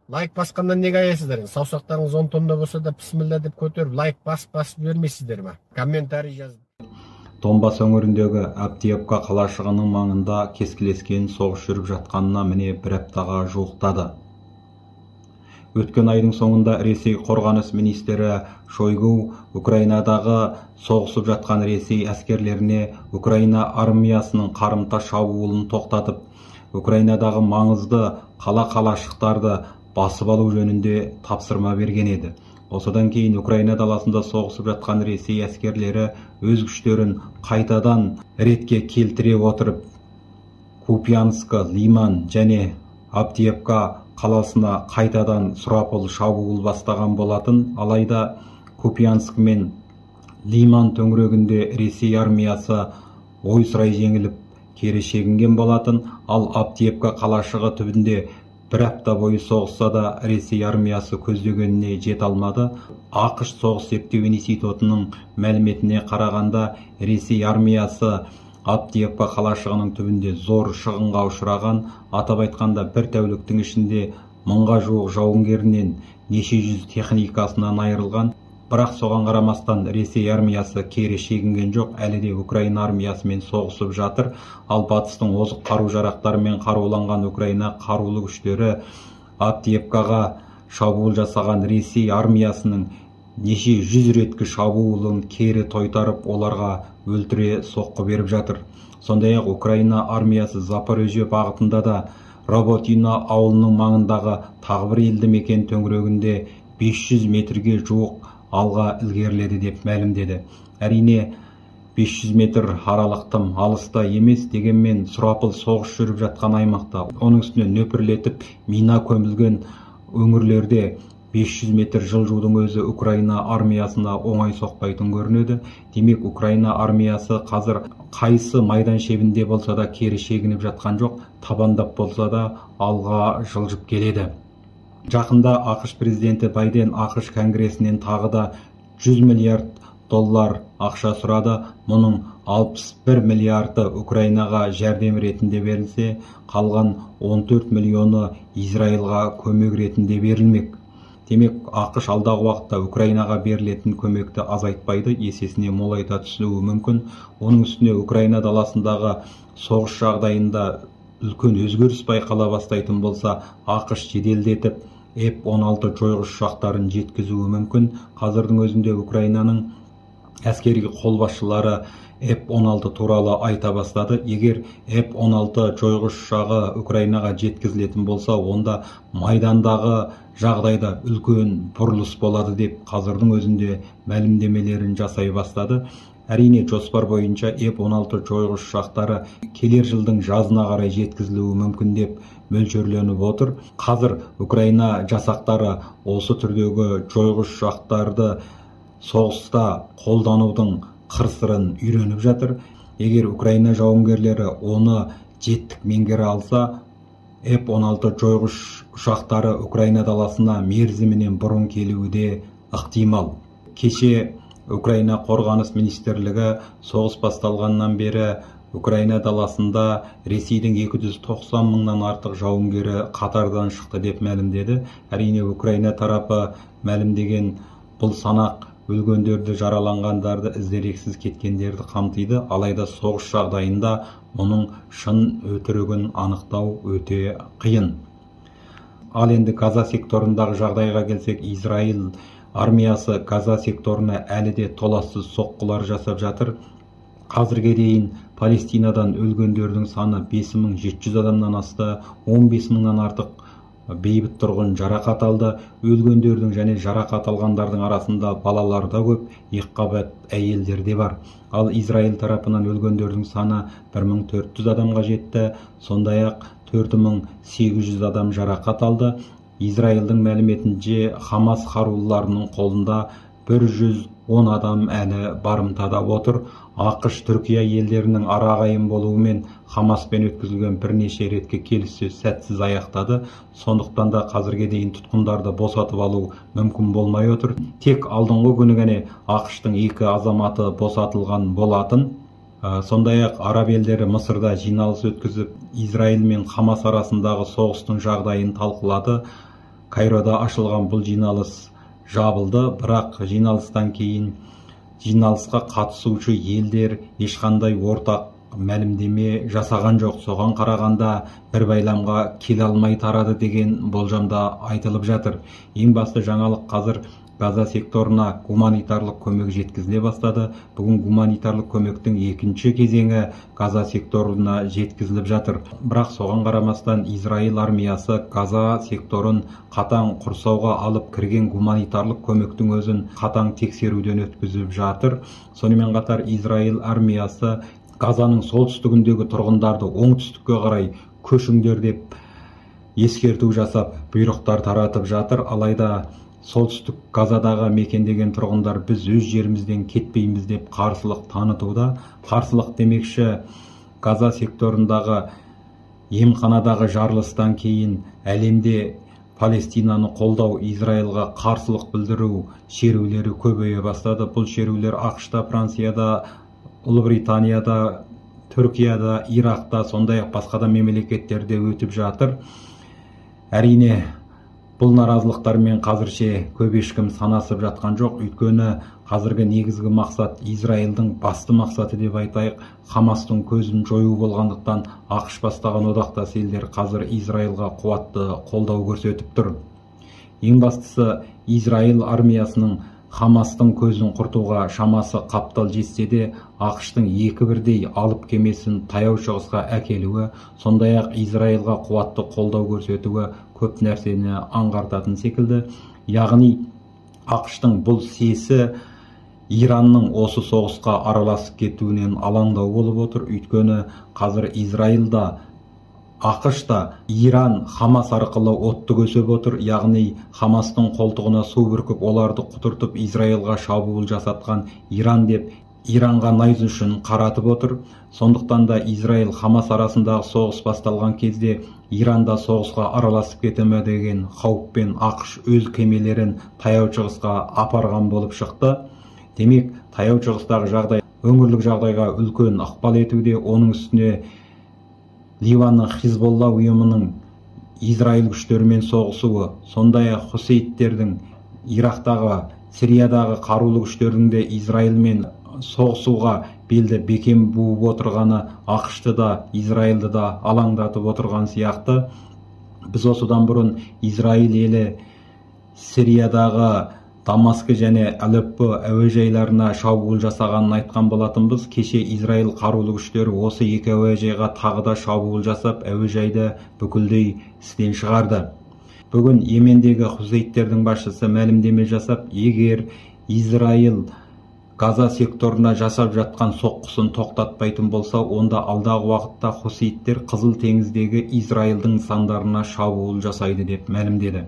Лайк басқандан неге аясыздар? Саусақтарыңыз 10 тонна болса да бисмилла деп көтеріп, лайк басып бермейсіздер ме? Комментарий жазып. Донбасс өңіріндегі Авдеевка қалашығының маңында кескілескен соғыс жүріп жатқанына міне бір аптаға жуықтады. Өткен айдың соңында Ресей қорғаныс министрі Шойгу Украинадағы соғысып жатқан Ресей әскерлеріне Украина армиясының қарымта шабуылын тоқтатып, Украинадағы маңызды қала-қалашықтарды басып алу жөнінде тапсырма берген еді. Осыдан кейін Украина даласында соғысып жатқан Ресей әскерлері өз күштерін қайтадан ретке келтіре отырып, Купянск, Лиман және Авдеевка қаласына қайтадан сұрапыл шабуыл бастаған болатын. Алайда Купянск мен Лиман төңірегінде Ресей армиясы ойсырай жеңіліп кері шегінген болатын. Ал Авдеевка қалашығы түбінде бір апта бойы соғысса да Ресей армиясы көздегеніне жете алмады. ақш соғыс зерттеу институтының мәліметіне қарағанда, Ресей армиясы Авдеевка қалашығының түбінде зор шығынға ұшыраған. Атап айтқанда, бір тәуліктің ішінде 1000-ға жуық жауынгерінен неше жүз техникасынан айырылған. Бірақ соған қарамастан Ресей армиясы кері шегінген жоқ, әлі де Украина армиясымен соғысып жатыр. Ал батыстың озық қару-жарақтарымен қаруланған Украина қарулы күштері Авдеевкаға шабуыл жасаған Ресей армиясының неше жүз реткі шабуылын кері тойтарып, оларға өлтіре соққы беріп жатыр. Сондай-ақ Украина армиясы Запорожье бағытында да Роботино ауылының маңындағы тағы бір елді мекен төңірегінде 500 метрге жуық алға ілгеріледі деп мәлімдеді. Әрине 500 метр аралықтым алыста емес, дегенмен сұрапыл соғыс жүріп жатқан аймақта, оның үстіне нөпірлетіп мина көмілген өңірлерде 500 метр жылжудың өзі Украина армиясына оңай соқпайтын көрінеді. Демек, Украина армиясы қазір қайсы майдан шебінде болса да кері шегініп жатқан жоқ, табандап болса да алға жылжып келеді. Жақында ақш президенті Байден ақш конгресінен тағы да $100 миллиард ақша сұрады. Мұның 61 миллиарды Украинаға жәрдем ретінде берілсе, қалған 14 миллионы Израильға көмек ретінде берілмек. Демек, ақш алдағы уақытта Украинаға берілетін көмекті азайтпайды, есесіне молайта түсуі мүмкін. Оның үстіне Украина даласындағы соғыс жағдайында үлкен өзгеріс байқала бастайтын болса, ақш жеделдетіп F-16 жойғыш ұшақтарын жеткізуі мүмкін. Қазірдің өзінде Украинаның әскери қолбасшылары F-16 туралы айта бастады. Егер F-16 жойғыш ұшағы Украинаға жеткізілетін болса, онда майдандағы жағдайда үлкен бұрылыс болады деп қазірдің өзінде мәлімдемелерін жасай бастады. Әрине, жоспар бойынша F-16 жойғыш ұшақтары келер жылдың жазына қарай жеткізілуі мүмкін деп мөлшерленіп отыр. Қазір Украина жасақтары осы түрдегі жойғыш ұшақтарды соғыста қолданудың қыр-сырын үйреніп жатыр. Егер Украина жауынгерлері оны жеттік меңгере алса, F-16 жойғыш ұшақтары Украина даласына мерзімінен бұрын келуі де ықтимал. Кеше Украина қорғаныс министрлігі соғыс басталғаннан бері Украина даласында Ресейдің 290 мыңнан артық жауынгері қатардан шықты деп мәлімдеді. Әрине, Украина тарапы мәлімдеген бұл санақ өлгендерді, жараланғандарды, іздерексіз кеткендерді қамтиды. Алайда соғыс жағдайында мұның шын өтірігін анықтау өте қиын. Ал енді Газа секторындағы жағдайға келсек, Израиль армиясы Газа секторына әлі де толассыз соққылар жасап жатыр. Қазірге дейін Палестинадан өлгендердің саны 5700 адамнан асты, 15 мыңнан артық бейбіт тұрғын жарақат алды. Өлгендердің және жарақат алғандардың арасында балалар да көп, екіқабат әйелдер де бар. Ал Израиль тарапынан өлгендердің саны 1400 адамға жетті, сондай-ақ 4800 адам жарақат алды. Израильдің мәліметінше Хамас қарулыларының қолында 110 адам әлі барымтада отыр. ақш Түркия елдерінің арағайын болуымен Хамаспен өткізілген бірнеше ретке келіссөз сәтсіз аяқтады. Сондықтан да қазірге дейін тұтқындарды босатып алу мүмкін болмай отыр. Тек алдыңғы күні ғана ақштың 2 азаматы босатылған болатын. Сондай-ақ араб елдері Мысырда жиналыс өткізіп, Израиль мен Хамас арасындағы соғыстың жағдайын талқылады. Кайрода ашылған бұл жиналыс жабылды, бірақ жиналыстан кейін жиналысқа қатысушы елдер ешқандай ортақ мәлімдеме жасаған жоқ. Соған қарағанда бір байламға келе алмай тарады деген болжамда айтылып жатыр. Ең басты жаңалық қазір Газа секторына гуманитарлық көмек жеткізіле бастады. Бүгін гуманитарлық көмектің екінші кезеңі Газа секторына жеткізіліп жатыр. Бірақ соған қарамастан Израиль армиясы Газа секторын қатаң құрсауға алып кірген гуманитарлық көмектің өзін қатаң тексеруден өткізіп жатыр. Сонымен қатар Израиль армиясы Газаның солтүстігіндегі тұрғындарды оңтүстікке қарай көшіңдер деп ескерту жасап, бұйрықтар таратып жатыр. Алайда солтүстік Газадағы мекендеген тұрғындар біз өз жерімізден кетпейміз деп қарсылық танытуда. Қарсылық демекші, Газа секторындағы емханадағы жарылыстан кейін әлемде Палестинаны қолдау, Израильға қарсылық білдіру шерулері көбейе бастады. Бұл шерулер ақш-та, Францияда, Ұлыбританияда, Түркияда, Иракта, сондай-ақ басқа да мемлекеттерде өтіп жатыр. Әрине, бұл наразылықтармен қазірше көп ешкім санасып жатқан жоқ. Өйткені қазіргі негізгі мақсат, Израильдің басты мақсаты деп айтайық, Хамастың көзін жою болғандықтан ақш бастаған одақтас елдер қазір Израильға қуатты қолдау көрсетіп тұр. Ең бастысы, Израиль армиясының Хамастың көзін құртуға шамасы қаптал жетсе де, ақштың екі бірдей алып кемесін таяу шығысқа әкелуі, сондай-ақ Израильға қуатты қолдау көрсетуі көп нәрсені аңғартатын секілді. Яғни ақштың бұл сесі Иранның осы соғысқа араласып кетуінен алаңдау болып отыр. Өйткені қазір Израильда, ақш-та Иран Хамас арқылы отты көсеп отыр. Яғни Хамастың қолтығына су бүркіп, оларды құтыртып Израильға шабуыл жасатқан Иран деп Иранға найз үшін қаратып отыр. Сондықтан да Израиль Хамас арасындағы соғыс басталған кезде Иранда соғысқа араласып кетеме деген қауіппен ақш өз кемелерін таяу шығысқа апарған болып шықты. Демек, таяу шығыстағы жағдай өңірлік жағдайға үлкен ықпал етуде. Оның үстіне Ливанның Хизболла ұйымының Израиль күштерімен соғысуы, сондай-ақ хусейттердің Ирактағы, Сириядағы қарулы күштердің де Израильмен соғысуға белді бекем буып отырғаны ақшты да, Израильді да алаңдатып отырған сияқты. Біз осыдан бұрын Израиль елі Сириядағы Дамаск және Алеппо әуежайларына шабуыл жасағанын айтқан болатынбыз. Кеше Израиль қарулы күштері осы екі әуежайға тағы да шабуыл жасап, әуежайды бүкілдей істен шығарды. Бүгін Йемендегі хусейттердің басшысы мәлімдеме жасап, егер Израиль Газа секторына жасап жатқан соққысын тоқтатпайтын болса, онда алдағы уақытта хусейттер Қызыл теңіздегі Израильдің нысандарына шабуыл жасайды деп мәлімдеді.